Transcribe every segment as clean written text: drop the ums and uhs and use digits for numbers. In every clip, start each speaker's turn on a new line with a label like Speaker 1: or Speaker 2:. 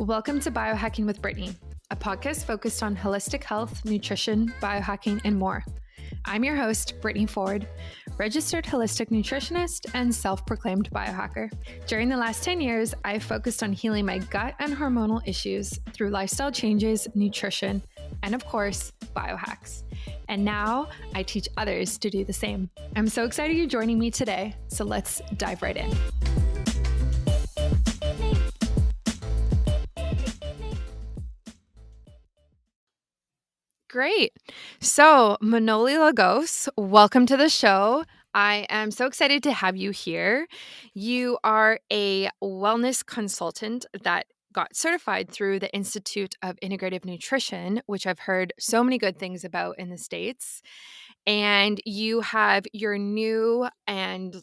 Speaker 1: Welcome to Biohacking with Brittany, a podcast focused on holistic health, nutrition, biohacking, and more. I'm your host, Brittany Ford, registered holistic nutritionist and self-proclaimed biohacker. During the last 10 years, I've focused on healing my gut and hormonal issues through lifestyle changes, nutrition, and of course, biohacks. And now I teach others to do the same. I'm so excited you're joining me today, so let's dive right in. Great. So, Manoli Lagos, welcome to the show. I am so excited to have you here. You are a wellness consultant that got certified through the Institute of Integrative Nutrition, which I've heard so many good things about in the States. And you have your new and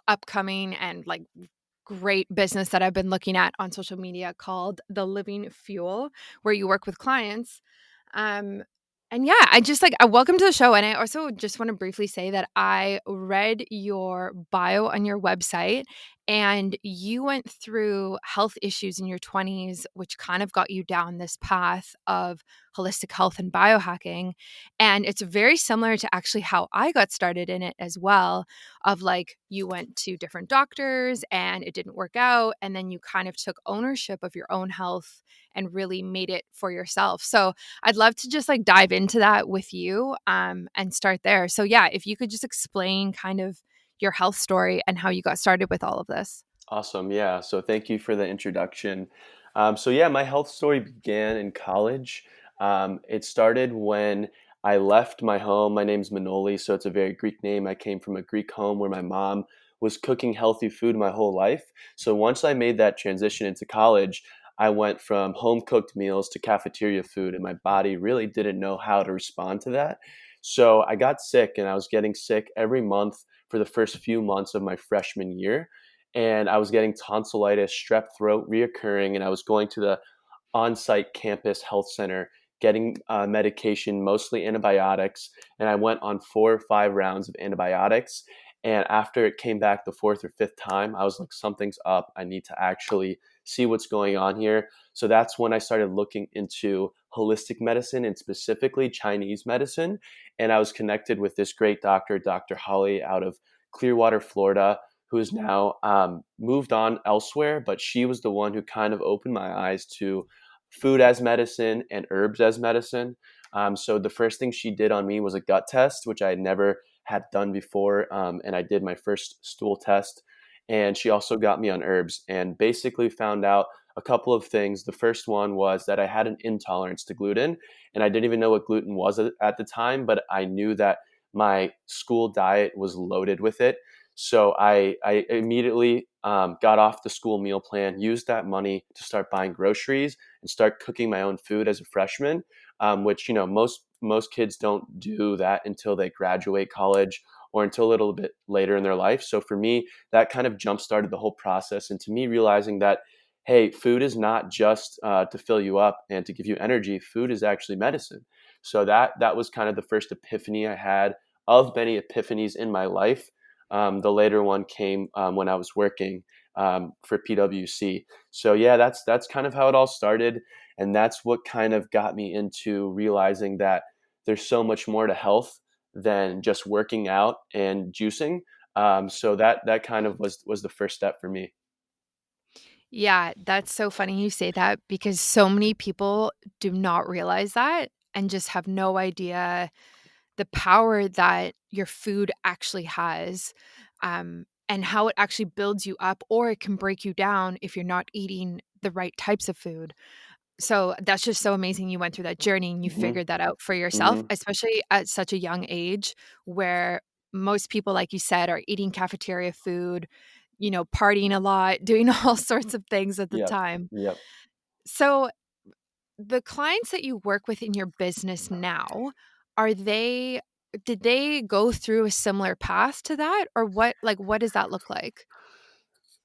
Speaker 1: upcoming and great business that I've been looking at on social media called The Living Fuel, where you work with clients. Um, and yeah, welcome to the show. And I also just want to briefly say that I read your bio on your website and you went through health issues in your 20s, which kind of got you down this path of holistic health and biohacking. And it's very similar to actually how I got started in it as well, of like you went to different doctors and it didn't work out. And then you kind of took ownership of your own health and really made it for yourself. So I'd love to just dive into that with you and start there. So yeah, if you could just explain kind of your health story and how you got started with all of this.
Speaker 2: Awesome. Yeah. So thank you for the introduction. My health story began in college. It started when I left my home. My name's Manoli, so it's a very Greek name. I came from a Greek home where my mom was cooking healthy food my whole life. So once I made that transition into college, I went from home cooked meals to cafeteria food, and my body really didn't know how to respond to that. So I got sick, and I was getting sick every month for the first few months of my freshman year, and I was getting tonsillitis, strep throat reoccurring, and I was going to the on-site campus health center getting medication, mostly antibiotics, and I went on 4 or 5 rounds of antibiotics. And after it came back the fourth or fifth time, I was like, something's up. I need to actually see what's going on here. So that's when I started looking into holistic medicine and specifically Chinese medicine. And I was connected with this great doctor, Dr. Holly, out of Clearwater, Florida, who is now moved on elsewhere, but she was the one who kind of opened my eyes to food as medicine and herbs as medicine. So the first thing she did on me was a gut test, which I had never had done before, and I did my first stool test. And she also got me on herbs and basically found out a couple of things. The first one was that I had an intolerance to gluten, and I didn't even know what gluten was at the time, but I knew that my school diet was loaded with it. So I immediately got off the school meal plan, used that money to start buying groceries and start cooking my own food as a freshman, which most kids don't do that until they graduate college or until a little bit later in their life. So for me, that kind of jump started the whole process, and to me realizing that, hey, food is not just to fill you up and to give you energy. Food is actually medicine. So that was kind of the first epiphany I had of many epiphanies in my life. The later one came when I was working for PwC. So yeah, that's kind of how it all started, and that's what kind of got me into realizing that there's so much more to health than just working out and juicing. So that kind of was the first step for me.
Speaker 1: Yeah, that's so funny you say that because so many people do not realize that and just have no idea the power that your food actually has, and how it actually builds you up or it can break you down if you're not eating the right types of food. So that's just so amazing you went through that journey and you
Speaker 2: Hmm.
Speaker 1: figured that out for yourself,
Speaker 2: Hmm.
Speaker 1: especially at such a young age where most people, like you said, are eating cafeteria food, partying a lot, doing all sorts of things at the
Speaker 2: Yep.
Speaker 1: time.
Speaker 2: Yep.
Speaker 1: So the clients that you work with in your business now, are they did they go through a similar path to that or what does that look like?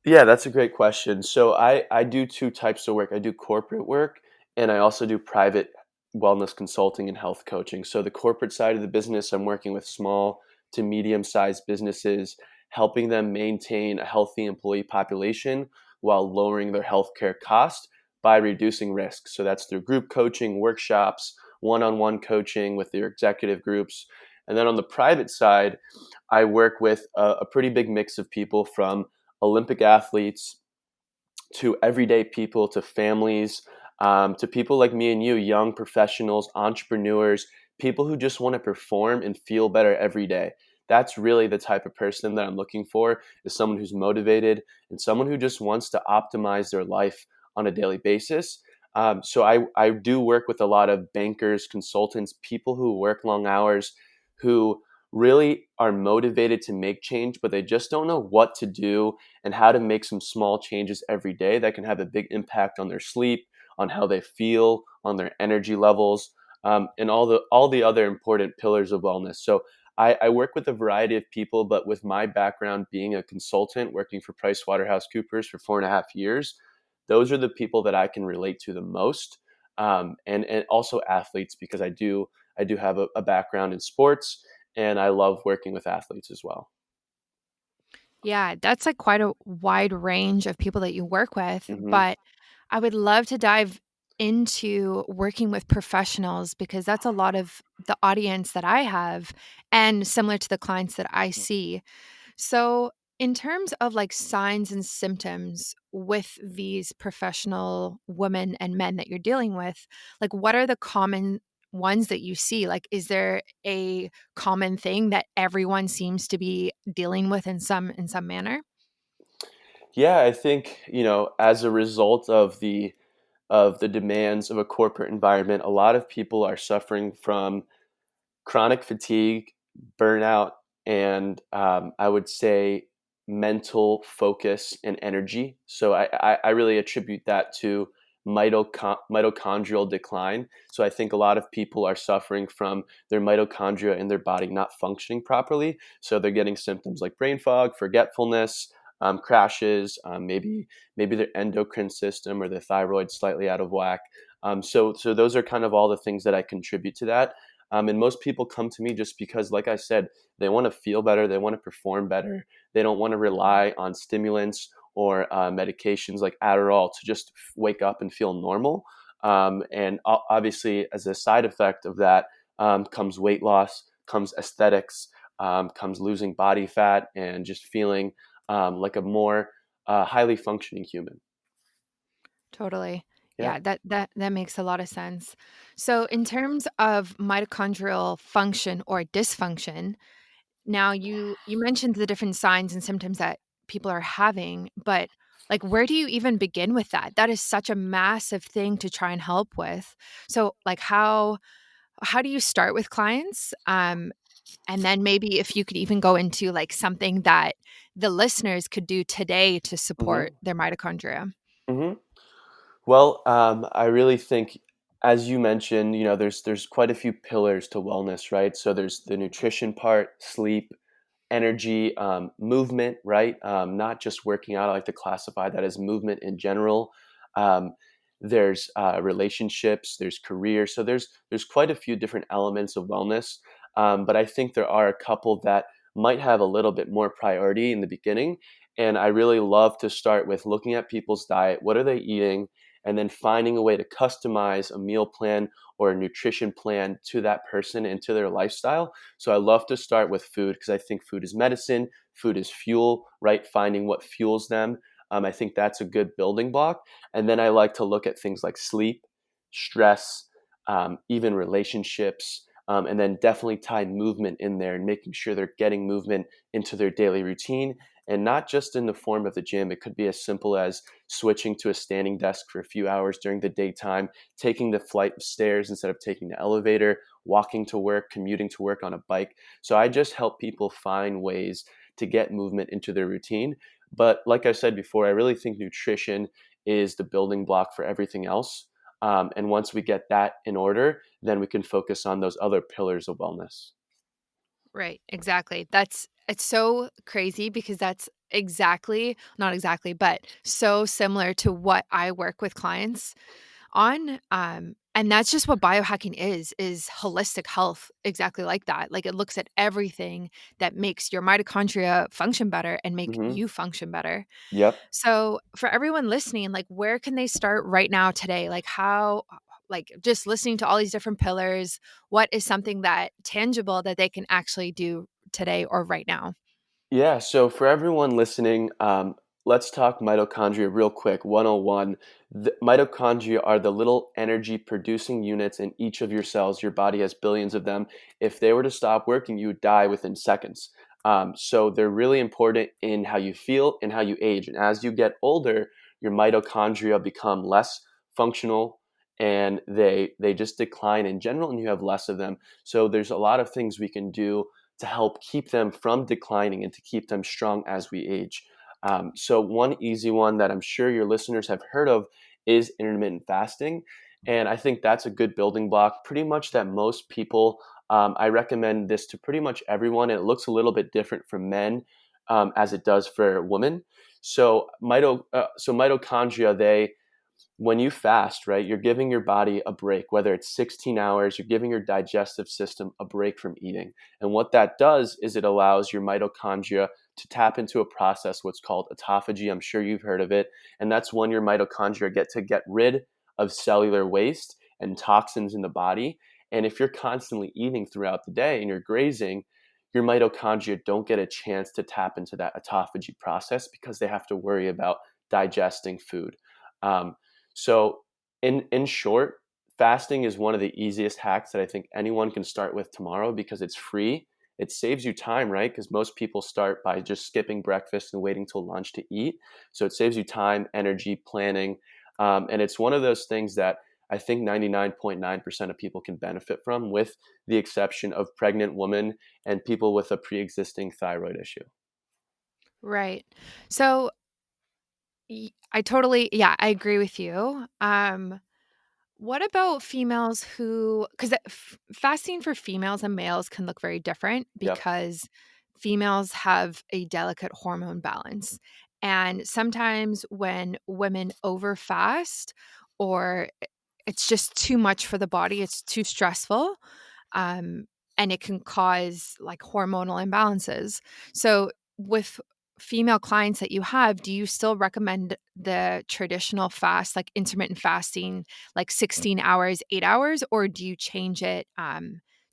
Speaker 2: Yeah, that's a great question. So I do two types of work. I do corporate work, and I also do private wellness consulting and health coaching. So the corporate side of the business, I'm working with small to medium-sized businesses, helping them maintain a healthy employee population while lowering their healthcare cost by reducing risk. So that's through group coaching, workshops, one-on-one coaching with your executive groups. And then on the private side, I work with a pretty big mix of people, from Olympic athletes to everyday people, to families, to people like me and you, young professionals, entrepreneurs, people who just want to perform and feel better every day. That's really the type of person that I'm looking for, is someone who's motivated and someone who just wants to optimize their life on a daily basis. So I do work with a lot of bankers, consultants, people who work long hours, who really are motivated to make change, but they just don't know what to do and how to make some small changes every day that can have a big impact on their sleep, on how they feel, on their energy levels, and all the other important pillars of wellness. So I work with a variety of people, but with my background being a consultant working for PricewaterhouseCoopers for 4.5 years, those are the people that I can relate to the most, and also athletes, because I do have a background in sports, and I love working with athletes as well.
Speaker 1: Yeah, that's like quite a wide range of people that you work with,
Speaker 2: Hmm.
Speaker 1: but I would love to dive into working with professionals because that's a lot of the audience that I have and similar to the clients that I see. So, in terms of like signs and symptoms with these professional women and men that you're dealing with, like what are the common ones that you see? Like, is there a common thing that everyone seems to be dealing with in some manner?
Speaker 2: Yeah, I think, as a result of the demands of a corporate environment, a lot of people are suffering from chronic fatigue, burnout, and I would say mental focus and energy. So I really attribute that to mitochondrial decline. So I think a lot of people are suffering from their mitochondria in their body not functioning properly. So they're getting symptoms like brain fog, forgetfulness, crashes, maybe their endocrine system or their thyroid slightly out of whack. So those are kind of all the things that I contribute to that. And most people come to me just because, like I said, they want to feel better, they want to perform better, they don't want to rely on stimulants or medications like Adderall to just wake up and feel normal. And obviously, as a side effect of that, comes weight loss, comes aesthetics, comes losing body fat, and just feeling like a more highly functioning human.
Speaker 1: Totally.
Speaker 2: Yeah.
Speaker 1: Yeah, that makes a lot of sense. So, in terms of mitochondrial function or dysfunction, now you mentioned the different signs and symptoms that people are having, but like where do you even begin with that? That is such a massive thing to try and help with. So, like how do you start with clients? And then maybe if you could even go into like something that the listeners could do today to support
Speaker 2: Hmm.
Speaker 1: their mitochondria.
Speaker 2: Hmm. Well, I really think, as you mentioned, there's quite a few pillars to wellness, right? So there's the nutrition part, sleep, energy, movement, right? Not just working out. I like to classify that as movement in general. Um, there's relationships, there's career. So there's quite a few different elements of wellness. But I think there are a couple that might have a little bit more priority in the beginning. And I really love to start with looking at people's diet. What are they eating? And then finding a way to customize a meal plan or a nutrition plan to that person and to their lifestyle. So I love to start with food because I think food is medicine, food is fuel, right? Finding what fuels them. I think that's a good building block. And then I like to look at things like sleep, stress, even relationships, and then definitely tie movement in there and making sure they're getting movement into their daily routine. And not just in the form of the gym. It could be as simple as switching to a standing desk for a few hours during the daytime, taking the flight of stairs instead of taking the elevator, walking to work, commuting to work on a bike. So I just help people find ways to get movement into their routine. But like I said before, I really think nutrition is the building block for everything else. And once we get that in order, then we can focus on those other pillars of wellness.
Speaker 1: Right, exactly. It's so crazy because that's exactly not exactly, but so similar to what I work with clients on. And that's just what biohacking is holistic health, exactly like that. Like, it looks at everything that makes your mitochondria function better and make
Speaker 2: Hmm.
Speaker 1: you function better.
Speaker 2: Yep.
Speaker 1: So, for everyone listening, like, where can they start right now today? Like, how, like, just listening to all these different pillars, what is something that tangible that they can actually do today or right now?
Speaker 2: Yeah, so for everyone listening, let's talk mitochondria real quick. 101. The mitochondria are the little energy producing units in each of your cells. Your body has billions of them. If they were to stop working, you would die within seconds. So they're really important in how you feel and how you age. And as you get older, your mitochondria become less functional and they just decline in general, and you have less of them. So there's a lot of things we can do to help keep them from declining and to keep them strong as we age. So, one easy one that I'm sure your listeners have heard of is intermittent fasting. And I think that's a good building block, pretty much that most people, I recommend this to pretty much everyone. And it looks a little bit different for men as it does for women. So mitochondria, when you fast, right, you're giving your body a break, whether it's 16 hours, you're giving your digestive system a break from eating. And what that does is it allows your mitochondria to tap into a process, what's called autophagy. I'm sure you've heard of it. And that's when your mitochondria get rid of cellular waste and toxins in the body. And if you're constantly eating throughout the day and you're grazing, your mitochondria don't get a chance to tap into that autophagy process because they have to worry about digesting food. Um, so, in short, fasting is one of the easiest hacks that I think anyone can start with tomorrow because it's free. It saves you time, right? Because most people start by just skipping breakfast and waiting till lunch to eat. So it saves you time, energy, planning, and it's one of those things that I think 99.9% of people can benefit from, with the exception of pregnant women and people with a pre-existing thyroid issue.
Speaker 1: Right. So, I totally, yeah, I agree with you. What about females who, because fasting for females and males can look very different
Speaker 2: Yep.
Speaker 1: because females have a delicate hormone balance. And sometimes when women overfast or it's just too much for the body, it's too stressful, um, and it can cause like hormonal imbalances. So, with female clients that you have, do you still recommend the traditional fast, like intermittent fasting, like 16 hours, 8 hours, or do you change it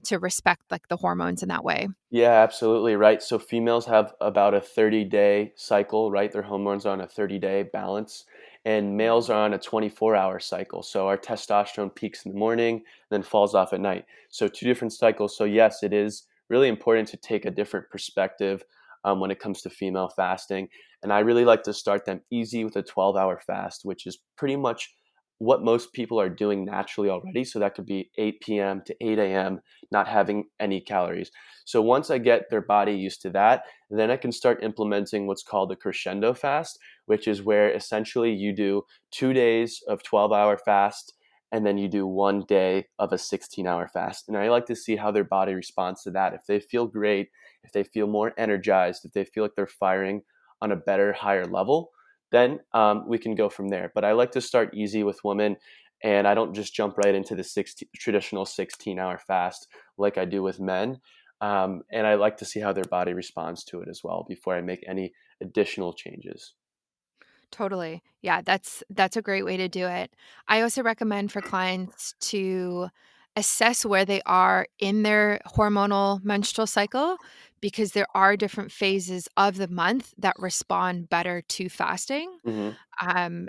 Speaker 1: to respect like the hormones in that way?
Speaker 2: Yeah, absolutely, right. So females have about a 30-day cycle, right? Their hormones are on a 30-day balance, and males
Speaker 1: Mhm.
Speaker 2: are on a 24-hour cycle. So our testosterone peaks in the morning, then falls off at night. So two different cycles. So yes, it is really important to take a different perspective when it comes to female fasting. And I really like to start them easy with a 12-hour fast, which is pretty much what most people are doing naturally already. So that could be 8 p.m. to 8 a.m., not having any calories. So once I get their body used to that, then I can start implementing what's called a crescendo fast, which is where essentially you do 2 days of 12-hour fast and then you do 1 day of a 16-hour fast. And I like to see how their body responds to that. If they feel great, if they feel more energized, if they feel like they're firing on a better, higher level, then we can go from there. But I like to start easy with women, and I don't just jump right into the traditional 16-hour fast like I do with men. And I like to see how their body responds to it as well before I make any additional changes.
Speaker 1: Totally. Yeah, that's a great way to do it. I also recommend for clients to assess where they are in their hormonal menstrual cycle because there are different phases of the month that respond better to fasting.
Speaker 2: Hmm.
Speaker 1: Um,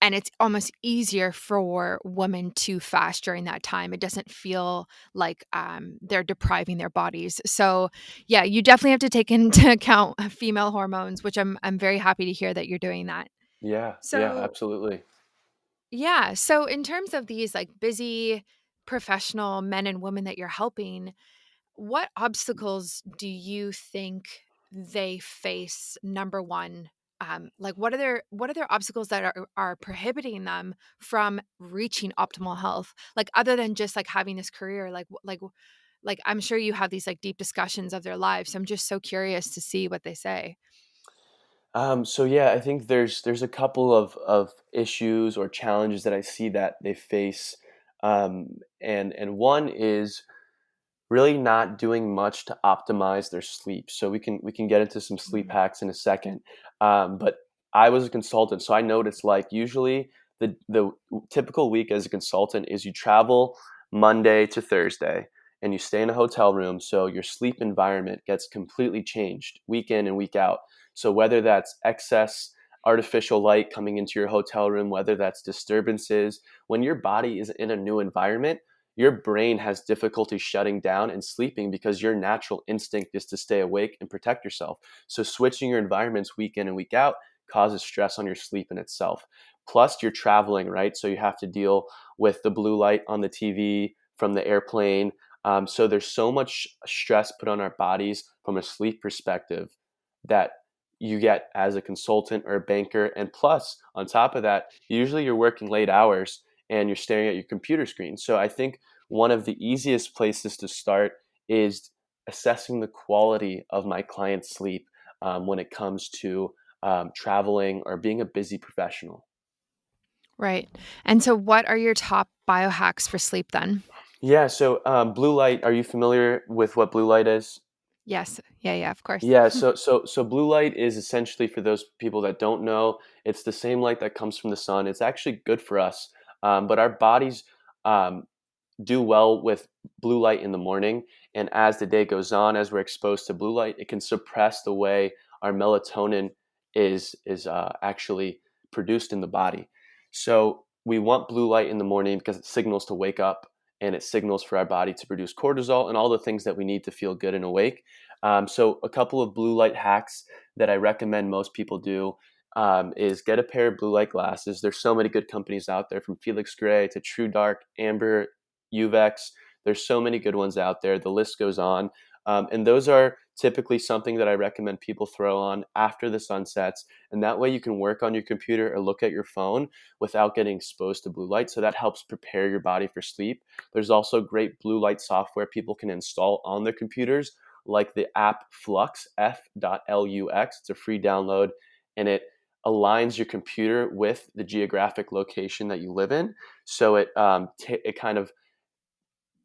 Speaker 1: and it's almost easier for women to fast during that time. It doesn't feel like they're depriving their bodies. So, yeah, you definitely have to take into account female hormones, which I'm very happy to hear that you're doing that.
Speaker 2: Yeah, yeah,
Speaker 1: So,
Speaker 2: absolutely.
Speaker 1: yeah. So, in terms of these like busy professional men and women that you're helping, what obstacles do you think they face? Number one, like what are their obstacles that are prohibiting them from reaching optimal health? Like other than just like having this career, like I'm sure you have these like deep discussions of their lives. So I'm just so curious to see what they say.
Speaker 2: So yeah, I think there's a couple of issues or challenges that I see that they face And one is really not doing much to optimize their sleep. So we can get into some sleep
Speaker 1: Mm.
Speaker 2: hacks in a second. But I was a consultant, so I know what it's like. Usually, the typical week as a consultant is you travel Monday to Thursday, and you stay in a hotel room. So your sleep environment gets completely changed week in and week out. So whether that's excess artificial light coming into your hotel room, whether that's disturbances, when your body is in a new environment, your brain has difficulty shutting down and sleeping because your natural instinct is to stay awake and protect yourself. So switching your environments week in and week out causes stress on your sleep in itself. Plus, you're traveling, right? So you have to deal with the blue light on the TV from the airplane. So there's so much stress put on our bodies from a sleep perspective that you get as a consultant or a banker. And plus, on top of that, usually you're working late hours and you're staring at your computer screen. So I think one of the easiest places to start is assessing the quality of my client's sleep when it comes to traveling or being a busy professional.
Speaker 1: Right. And so what are your top biohacks for sleep then?
Speaker 2: Yeah, so blue light, are you familiar with what blue light is?
Speaker 1: Yes. Yeah, yeah, of course.
Speaker 2: Yeah, so blue light is essentially, for those people that don't know, it's the same light that comes from the sun. It's actually good for us, but our bodies um, do well with blue light in the morning. And as the day goes on, as we're exposed to blue light, it can suppress the way our melatonin is actually produced in the body. So we want blue light in the morning because it signals to wake up, and it signals for our body to produce cortisol and all the things that we need to feel good and awake. So a couple of blue light hacks that I recommend most people do is get a pair of blue light glasses. There's so many good companies out there, from Felix Gray to True Dark, Amber, Uvex. There's so many good ones out there. The list goes on. And those are typically something that I recommend people throw on after the sun sets. And that way you can work on your computer or look at your phone without getting exposed to blue light. So that helps prepare your body for sleep. There's also great blue light software people can install on their computers, like the app Flux, F.lux. It's a free download, and it aligns your computer with the geographic location that you live in. So it kind of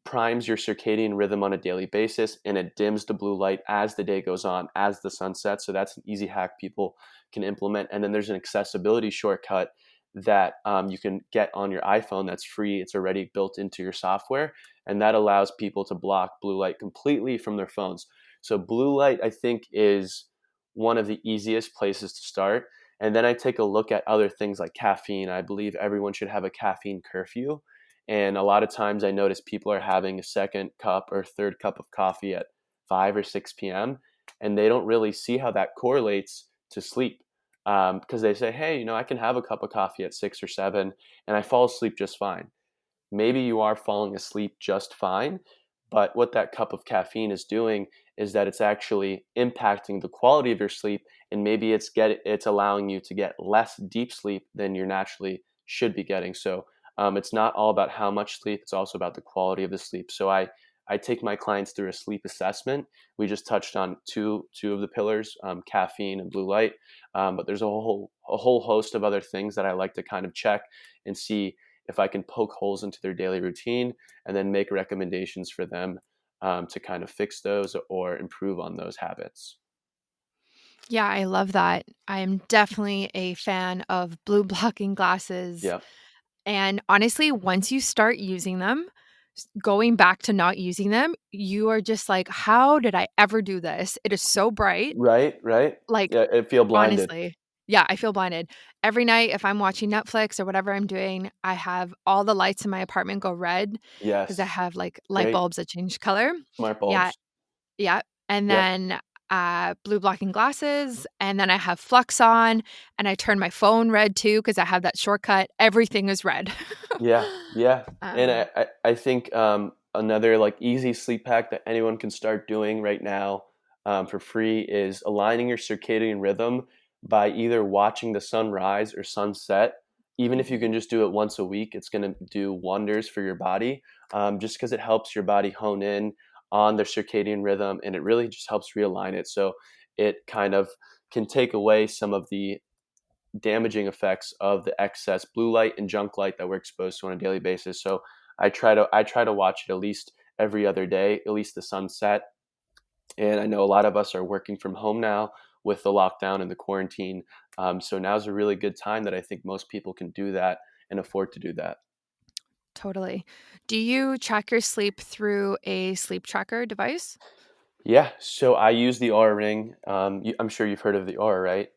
Speaker 2: primes your circadian rhythm on a daily basis, and it dims the blue light as the day goes on, as the sun sets. So that's an easy hack people can implement. And then there's an accessibility shortcut that you can get on your iPhone that's free. It's already built into your software, and that allows people to block blue light completely from their phones. So blue light, I think, is one of the easiest places to start. And then I take a look at other things like caffeine. I believe everyone should have a caffeine curfew, and a lot of times I notice people are having a second cup or third cup of coffee at 5 or 6 p.m. And they don't really see how that correlates to sleep. Because they say, hey, I can have a cup of coffee at 6 or 7 and I fall asleep just fine. Maybe you are falling asleep just fine, but what that cup of caffeine is doing is that it's actually impacting the quality of your sleep, and maybe it's allowing you to get less deep sleep than you naturally should be getting. So it's not all about how much sleep; it's also about the quality of the sleep. So I take my clients through a sleep assessment. We just touched on two of the pillars, caffeine and blue light, but there's a whole host of other things that I like to kind of check and see if I can poke holes into their daily routine, and then make recommendations for them to kind of fix those or improve on those habits.
Speaker 1: Yeah, I love that. I am definitely a fan of blue blocking glasses.
Speaker 2: Yeah.
Speaker 1: And honestly, once you start using them, going back to not using them, you are just like, how did I ever do this? It is so bright.
Speaker 2: Right. Right.
Speaker 1: Like,
Speaker 2: Yeah. I feel blinded.
Speaker 1: honestly, yeah, I feel blinded. Every night, if I'm watching Netflix or whatever I'm doing, I have all the lights in my apartment go red because I
Speaker 2: Yes.
Speaker 1: have like light
Speaker 2: Great.
Speaker 1: bulbs that change color.
Speaker 2: Smart
Speaker 1: Yeah,
Speaker 2: bulbs.
Speaker 1: yeah. And
Speaker 2: Yep.
Speaker 1: then blue blocking glasses. And then I have Flux on and I turn my phone red too because I have that shortcut. Everything is red.
Speaker 2: Yeah, yeah, and I
Speaker 1: um,
Speaker 2: I I think, another, like, easy sleep hack that anyone can start doing right now, for free, is aligning your circadian rhythm by either watching the sunrise or sunset. Even if you can just do it once a week, it's gonna do wonders for your body, just because it helps your body hone in on the circadian rhythm, and it really just helps realign it, so it kind of can take away some of the damaging effects of the excess blue light and junk light that we're exposed to on a daily basis. So I try to watch it at least every other day, at least the sunset. And I know a lot of us are working from home now with the lockdown and the quarantine. So now's a really good time that I think most people can do that and afford to do that.
Speaker 1: Totally. Do you track your sleep through a sleep tracker device?
Speaker 2: Yeah, so I use the Aura Ring. I'm sure you've heard of the Aura, right?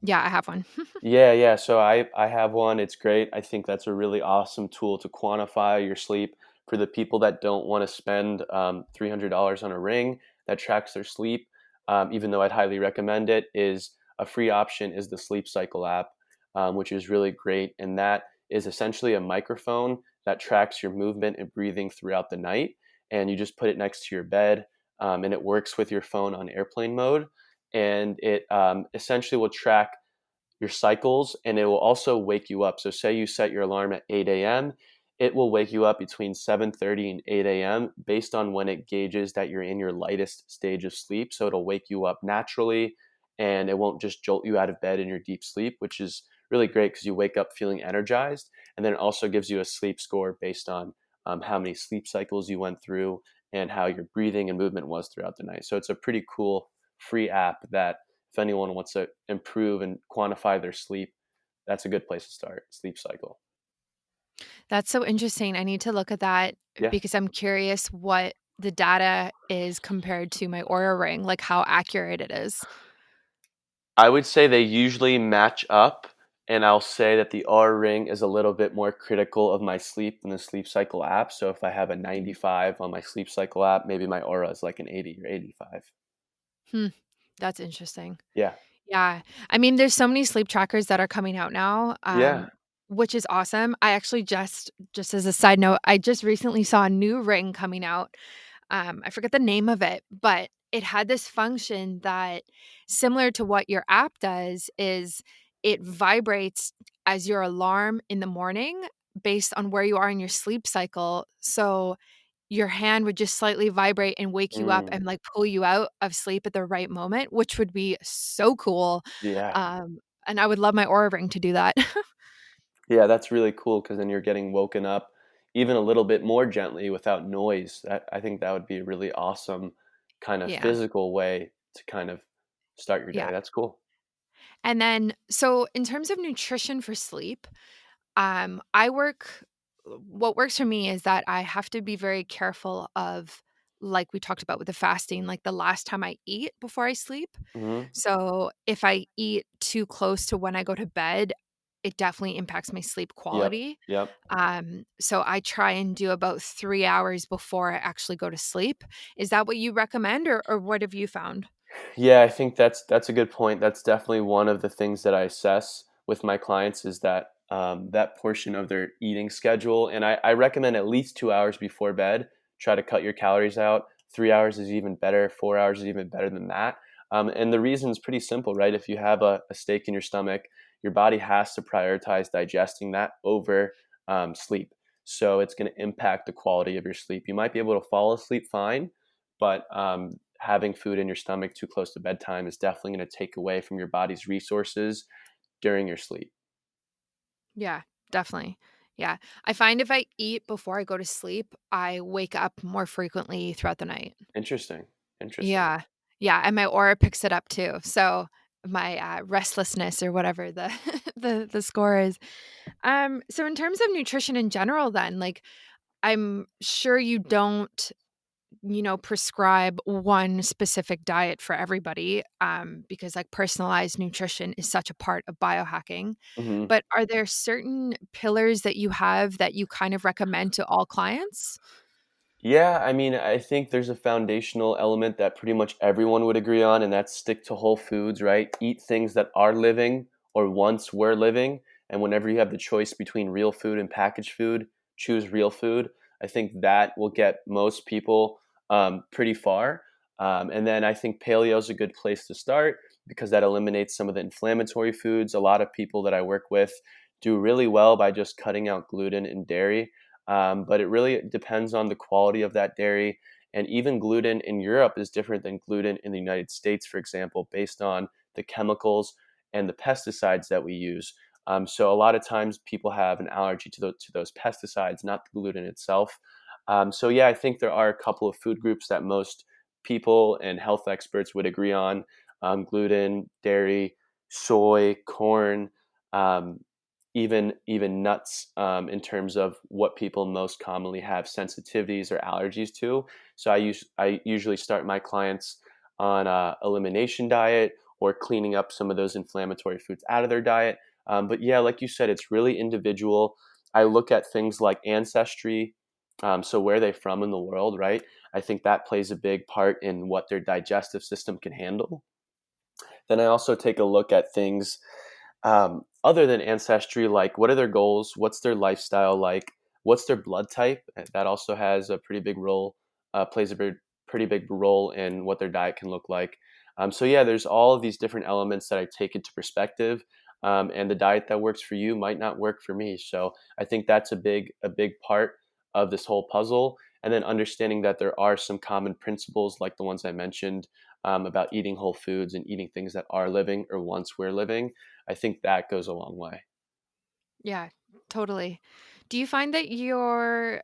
Speaker 1: Yeah, I have one.
Speaker 2: Yeah, yeah. So I have one. It's great. I think that's a really awesome tool to quantify your sleep for the people that don't want to spend $300 on a ring that tracks their sleep. Even though I'd highly recommend it, is a free option is the Sleep Cycle app, which is really great, and that is essentially a microphone that tracks your movement and breathing throughout the night, and you just put it next to your bed, and it works with your phone on airplane mode, and it essentially will track your cycles, and it will also wake you up. So say you set your alarm at 8 a.m., it will wake you up between 7:30 and 8 a.m. based on when it gauges that you're in your lightest stage of sleep. So it'll wake you up naturally, and it won't just jolt you out of bed in your deep sleep, which is really great because you wake up feeling energized. And then it also gives you a sleep score based on how many sleep cycles you went through and how your breathing and movement was throughout the night. So it's a pretty cool free app that if anyone wants to improve and quantify their sleep, that's a good place to start. Sleep cycle.
Speaker 1: That's so interesting. I need to look at that
Speaker 2: Yeah.
Speaker 1: because I'm curious what the data is compared to my Aura Ring, like how accurate it is.
Speaker 2: I would say they usually match up, and I'll say that the R ring is a little bit more critical of my sleep than the sleep cycle app. So if I have a
Speaker 1: Mhm.
Speaker 2: 95 on my sleep cycle app, maybe my Aura is like an 80 or 85.
Speaker 1: Hmm, that's interesting.
Speaker 2: Yeah.
Speaker 1: Yeah. I mean, there's so many sleep trackers that are coming out now,
Speaker 2: Yeah.
Speaker 1: which is awesome. I actually just as a side note, I just recently saw a new ring coming out. I forget the name of it, but it had this function that similar to what your app does is it vibrates as your alarm in the morning based on where you are in your sleep cycle. So your hand would just slightly vibrate and wake you up
Speaker 2: Mm,
Speaker 1: and, like, pull you out of sleep at the right moment, which would be so cool,
Speaker 2: yeah.
Speaker 1: um, and I would love my Aura Ring to do that.
Speaker 2: Yeah, that's really cool because then you're getting woken up even a little bit more gently without noise. I think that would be a really awesome kind of
Speaker 1: Yeah,
Speaker 2: physical way to kind of start your day.
Speaker 1: yeah,
Speaker 2: That's cool.
Speaker 1: and then so in terms of nutrition for sleep, I work what works for me is that I have to be very careful of, like we talked about with the fasting, like, the last time I eat before I sleep.
Speaker 2: Hmm.
Speaker 1: So, if I eat too close to when I go to bed, it definitely impacts my sleep
Speaker 2: Yep.
Speaker 1: quality.
Speaker 2: Yep.
Speaker 1: So I try and do about 3 hours before I actually go to sleep. Is that what you recommend, or what have you found?
Speaker 2: Yeah, I think that's a good point. That's definitely one of the things that I assess with my clients is that that portion of their eating schedule, and I recommend at least 2 hours before bed. Try to cut your calories out. 3 hours is even better. 4 hours is even better than that. And the reason is pretty simple, right? If you have a steak in your stomach, your body has to prioritize digesting that over sleep. So it's going to impact the quality of your sleep. You might be able to fall asleep fine, but having food in your stomach too close to bedtime is definitely going to take away from your body's resources during your sleep.
Speaker 1: Yeah, definitely. Yeah. I find if I eat before I go to sleep, I wake up more frequently throughout the night.
Speaker 2: Interesting. Interesting.
Speaker 1: Yeah. Yeah, and my aura picks it up too. So my restlessness or whatever the the score is. So in terms of nutrition in general then, like I'm sure you don't, prescribe one specific diet for everybody, because like personalized nutrition is such a part of biohacking.
Speaker 2: Hmm.
Speaker 1: But are there certain pillars that you have that you kind of recommend to all clients?
Speaker 2: Yeah, I mean, I think there's a foundational element that pretty much everyone would agree on, and that's stick to whole foods, right? Eat things that are living or once were living. And whenever you have the choice between real food and packaged food, choose real food. I think that will get most people pretty far. And then I think paleo is a good place to start because that eliminates some of the inflammatory foods. A lot of people that I work with do really well by just cutting out gluten and dairy, but it really depends on the quality of that dairy. And even gluten in Europe is different than gluten in the United States, for example, based on the chemicals and the pesticides that we use. So a lot of times people have an allergy to those pesticides, not the gluten itself. So yeah, I think there are a couple of food groups that most people and health experts would agree on: gluten, dairy, soy, corn, um, even nuts, in terms of what people most commonly have sensitivities or allergies to. So I usually start my clients on a elimination diet or cleaning up some of those inflammatory foods out of their diet. But yeah, like you said, it's really individual. I look at things like ancestry, so where they're from in the world, right? I think that plays a big part in what their digestive system can handle. Then I also take a look at things, other than ancestry, like what are their goals? What's their lifestyle like? What's their blood type? That also has a pretty big role, plays a pretty big role in what their diet can look like. So yeah, there's all of these different elements that I take into perspective, and the diet that works for you might not work for me. So I think that's a big part of this whole puzzle. And then understanding that there are some common principles, like the ones I mentioned, about eating whole foods and eating things that are living or once were living. I think that goes a long way.
Speaker 1: Yeah, totally. Do you find that your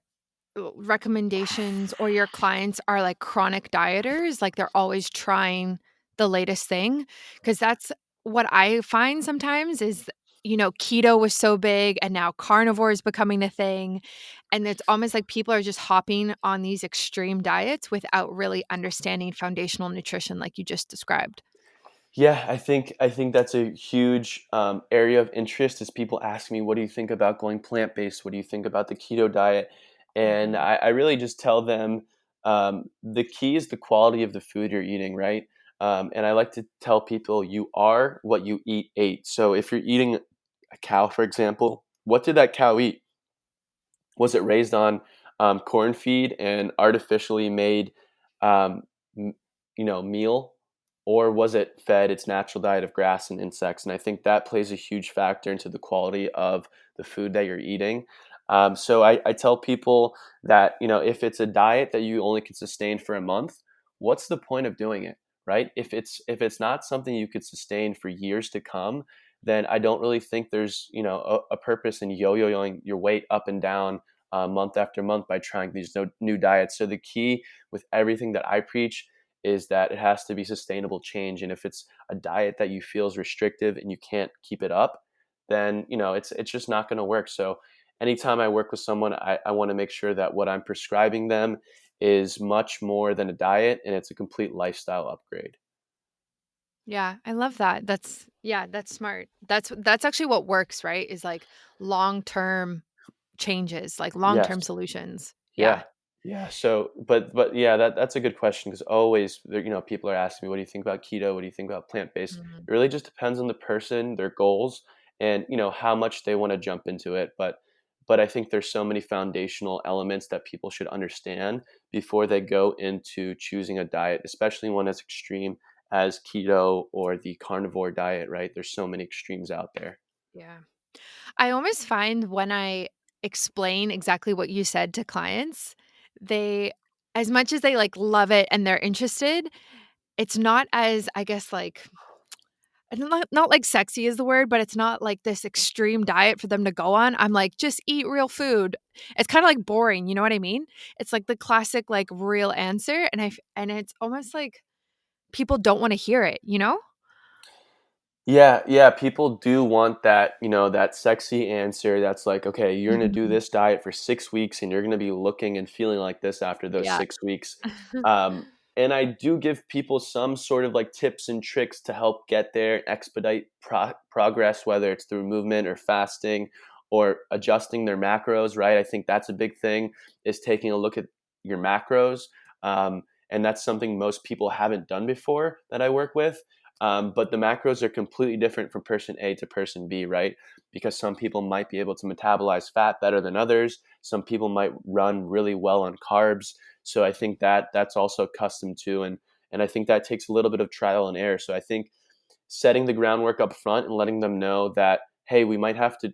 Speaker 1: recommendations or your clients are like chronic dieters, like they're always trying the latest thing? Because that's what I find sometimes is, keto was so big and now carnivore is becoming a thing. And it's almost like people are just hopping on these extreme diets without really understanding foundational nutrition, like you just described.
Speaker 2: Yeah, I think that's a huge, area of interest. As people ask me, "What do you think about going plant based? What do you think about the keto diet?" And
Speaker 1: Mhm.
Speaker 2: I really just tell them, the key is the quality of the food you're eating, right? And I like to tell people, you are what you ate. So if you're eating a cow, for example, what did that cow eat? Was it raised on, corn feed and artificially made, um, meal, or was it fed its natural diet of grass and insects? And I think that plays a huge factor into the quality of the food that you're eating. So I tell people that, if it's a diet that you only can sustain for a month, what's the point of doing it, right? If it's not something you could sustain for years to come, then I don't really think there's, a purpose in yo-yoing your weight up and down, month after month, by trying these new diets. So the key with everything that I preach is that it has to be sustainable change. And if it's a diet that you feel is restrictive and you can't keep it up, then it's just not going to work. So anytime I work with someone, I want to make sure that what I'm prescribing them is much more than a diet, and it's a complete lifestyle upgrade.
Speaker 1: Yeah, I love that. That's smart. That's actually what works, right? Is like long-term changes, like
Speaker 2: Yes.
Speaker 1: long-term solutions. Yeah.
Speaker 2: Yeah. Yeah. So, but yeah, that's a good question, because always there, people are asking me, what do you think about keto? What do you think about plant based?
Speaker 1: Mhm.
Speaker 2: It really just depends on the person, their goals, and how much they want to jump into it. But I think there's so many foundational elements that people should understand before they go into choosing a diet, especially one as extreme as keto or the carnivore diet. Right? There's so many extremes out there.
Speaker 1: Yeah. I almost find when I explain exactly what you said to clients, they as much as they, like, love it and they're interested, it's not as, I guess, like not like sexy is the word, but it's not like this extreme diet for them to go on. I'm like, "Just eat real food." It's kinda, like, boring, you know what I mean? It's like the classic, like, real answer, and it's almost like people don't wanna hear it, you know?
Speaker 2: Yeah, yeah, people do want that, that sexy answer that's like, okay, you're gonna do
Speaker 1: Mhm.
Speaker 2: this diet for 6 weeks and you're gonna be looking and feeling like this after those
Speaker 1: Yeah.
Speaker 2: 6 weeks. And I do give people some sort of like tips and tricks to help get there and expedite progress, whether it's through movement or fasting or adjusting their macros, right? I think that's a big thing, is taking a look at your macros. And that's something most people haven't done before that I work with. But the macros are completely different from person A to person B, right? Because some people might be able to metabolize fat better than others. Some people might run really well on carbs. So I think that that's also custom too, and I think that takes a little bit of trial and error. So I think setting the groundwork up front and letting them know that, hey, we might have to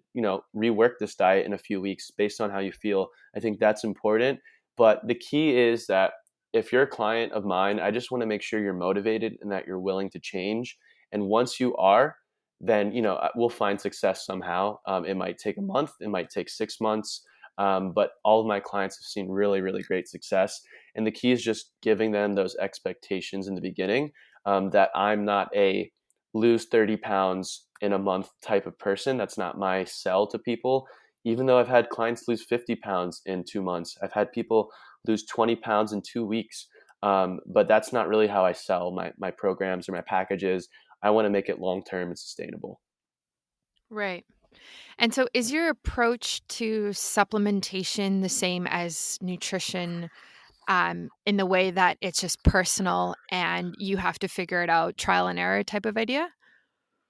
Speaker 2: rework this diet in a few weeks based on how you feel, I think that's important. But the key is that if you're a client of mine, I just want to make sure you're motivated and that you're willing to change. And once you are, then we'll find success somehow. It might take a month, it might take 6 months, but all of my clients have seen really, really great success. And the key is just giving them those expectations in the beginning, that I'm not a lose 30 pounds in a month type of person. That's not my sell to people. Even though I've had clients lose 50 pounds in 2 months, I've had people lose 20 pounds in 2 weeks. But that's not really how I sell my programs or my packages. I want to make it long term and sustainable.
Speaker 1: Right. And so is your approach to supplementation the same as nutrition, in the way that it's just personal and you have to figure it out trial and error type of idea?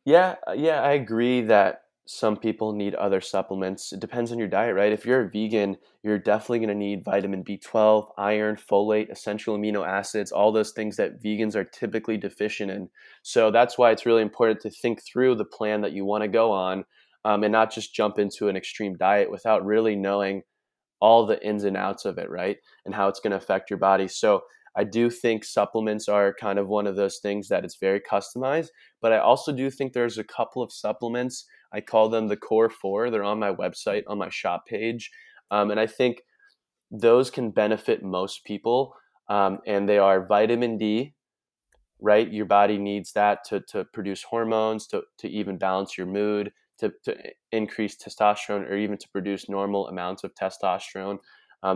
Speaker 2: Yeah, yeah, I agree that some people need other supplements. It depends on your diet, right? If you're a vegan, you're definitely going to need vitamin B12, iron, folate, essential amino acids, all those things that vegans are typically deficient in. So that's why it's really important to think through the plan that you want to go on, and not just jump into an extreme diet without really knowing all the ins and outs of it, right? And how it's going to affect your body. So I do think supplements are kind of one of those things that it's very customized, but I also do think there's a couple of supplements. I call them the core four. They're on my website, on my shop page. And I think those can benefit most people. And they are vitamin D, right? Your body needs that to produce hormones, to even balance your mood, to increase testosterone, or even to produce normal amounts of testosterone.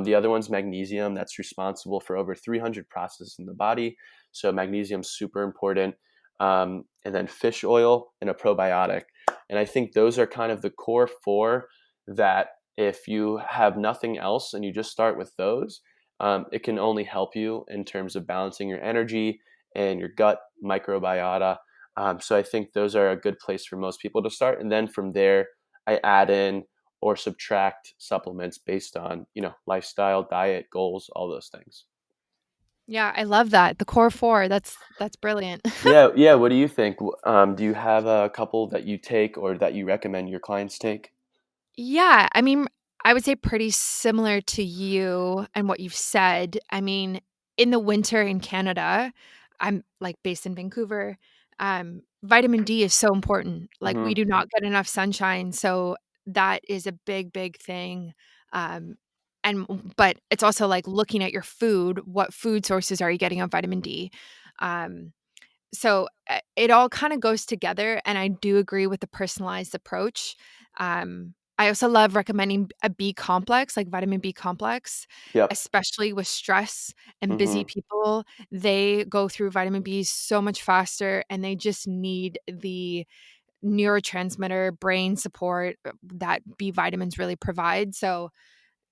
Speaker 2: The other one's magnesium, that's responsible for over 300 processes in the body. So magnesium's super important. And then fish oil and a probiotic. And I think those are kind of the core four that if you have nothing else and you just start with those, it can only help you in terms of balancing your energy and your gut microbiota. So I think those are a good place for most people to start. And then from there, I add in or subtract supplements based on, lifestyle, diet, goals, all those things.
Speaker 1: Yeah, I love that. The core 4, that's brilliant.
Speaker 2: Yeah, yeah. What do you think? Do you have a couple that you take or that you recommend your clients take?
Speaker 1: Yeah, I mean, I would say pretty similar to you and what you've said. I mean, in the winter in Canada, I'm, like, based in Vancouver, vitamin D is so important. Like, we
Speaker 2: Hmm.
Speaker 1: do not get enough sunshine, so that is a big, big thing, um, but it's also, like, looking at your food, what food sources are you getting of vitamin D? Um so, it all kinda goes together, and I do agree with the personalized approach. I also love recommending a B complex, like vitamin B complex,
Speaker 2: Yep.
Speaker 1: especially with stress and busy
Speaker 2: Hmm.
Speaker 1: people. They go through vitamin B so much faster, and they just need the neurotransmitter brain support, that B vitamins really provide. So,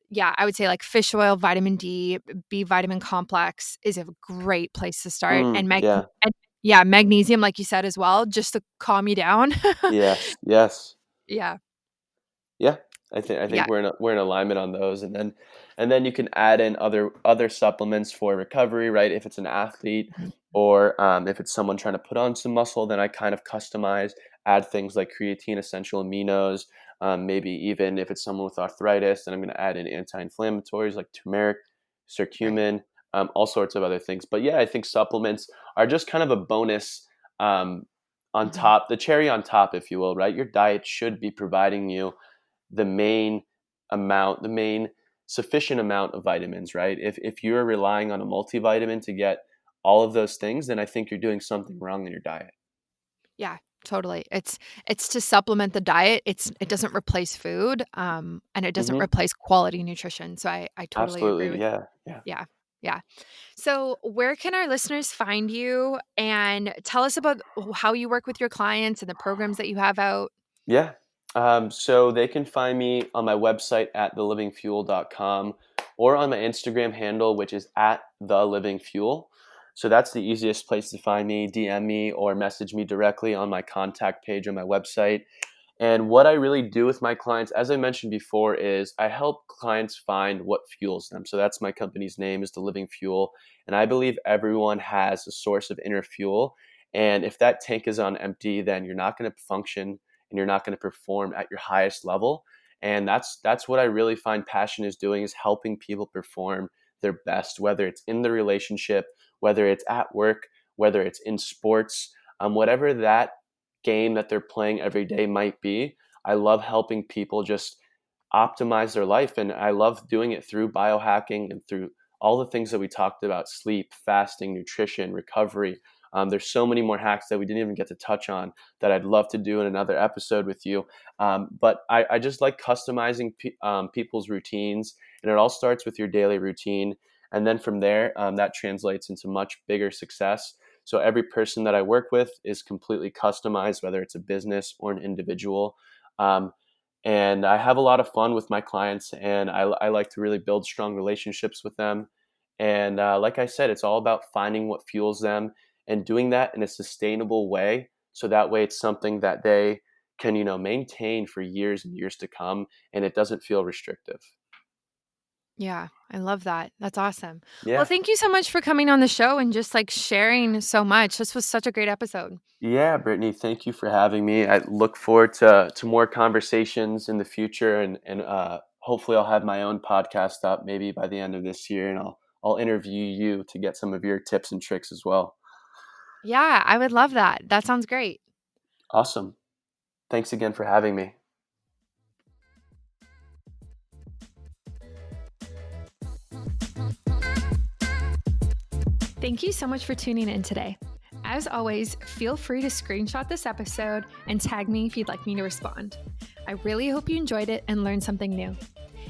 Speaker 1: yeah, I would say, like, fish oil, vitamin D, B vitamin complex is a great place to start,
Speaker 2: Mm,
Speaker 1: and
Speaker 2: yeah.
Speaker 1: yeah, magnesium, like you said as well, just to calm you down.
Speaker 2: Yes. Yes.
Speaker 1: Yeah,
Speaker 2: Yeah, I think
Speaker 1: yeah,
Speaker 2: we're in alignment on those, and then you can add in other supplements for recovery, right? If it's an athlete
Speaker 1: mhm,
Speaker 2: or if it's someone trying to put on some muscle, then I kind of customize, add things like creatine, essential aminos, maybe even if it's someone with arthritis, then I'm going to add in anti-inflammatories like turmeric,
Speaker 1: right,
Speaker 2: curcumin, all sorts of other things. But yeah, I think supplements are just kind of a bonus. On
Speaker 1: mhm,
Speaker 2: top, the cherry on top, if you will, right? Your diet should be providing you the main the main sufficient amount of vitamins, right? If you're relying on a multivitamin to get all of those things, then I think you're doing something wrong in your diet.
Speaker 1: yeah, totally. It's to supplement the diet, it doesn't replace food, and it doesn't
Speaker 2: Hmm.
Speaker 1: replace quality nutrition, so I totally agree
Speaker 2: Absolutely.
Speaker 1: with
Speaker 2: Yeah. Yeah.
Speaker 1: yeah, yeah. So, where can our listeners find you, and tell us about how you work with your clients and the programs that you have out?
Speaker 2: Yeah. So they can find me on my website at thelivingfuel.com or on my Instagram handle, which is at thelivingfuel. So that's the easiest place to find me. DM me or message me directly on my contact page on my website. And what I really do with my clients, as I mentioned before, is I help clients find what fuels them. So that's my company's name is The Living Fuel. And I believe everyone has a source of inner fuel. And if that tank is on empty, then you're not going to function and you're not going to perform at your highest level. And that's what I really find passion is doing is helping people perform their best, whether it's in the relationship, whether it's at work, whether it's in sports, whatever that game that they're playing every day might be. I love helping people just optimize their life. And I love doing it through biohacking and through all the things that we talked about: sleep, fasting, nutrition, recovery. There's so many more hacks that we didn't even get to touch on that I'd love to do in another episode with you. But I just like customizing people's routines, and it all starts with your daily routine. And then from there, that translates into much bigger success. So every person that I work with is completely customized, whether it's a business or an individual. Um, and I have a lot of fun with my clients, and I like to really build strong relationships with them. And like I said, it's all about finding what fuels them and doing that in a sustainable way. So that way it's something that they can, maintain for years and years to come, and it doesn't feel restrictive.
Speaker 1: Yeah, I love that. That's awesome. Well,
Speaker 2: Yeah.
Speaker 1: thank you so much for coming on the show and just like sharing so much. This was such a great episode.
Speaker 2: Yeah, Brittany, thank you for having me. I look forward to more conversations in the future, and hopefully I'll have my own podcast up maybe by the end of this year, and I'll interview you to get some of your tips and tricks as well.
Speaker 1: Yeah, I would love that. That sounds great.
Speaker 2: Awesome. Thanks again for having me.
Speaker 1: Thank you so much for tuning in today. As always, feel free to screenshot this episode and tag me if you'd like me to respond. I really hope you enjoyed it and learned something new.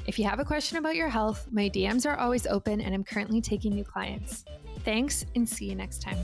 Speaker 1: If you have a question about your health, my DMs are always open and I'm currently taking new clients. Thanks and see you next time.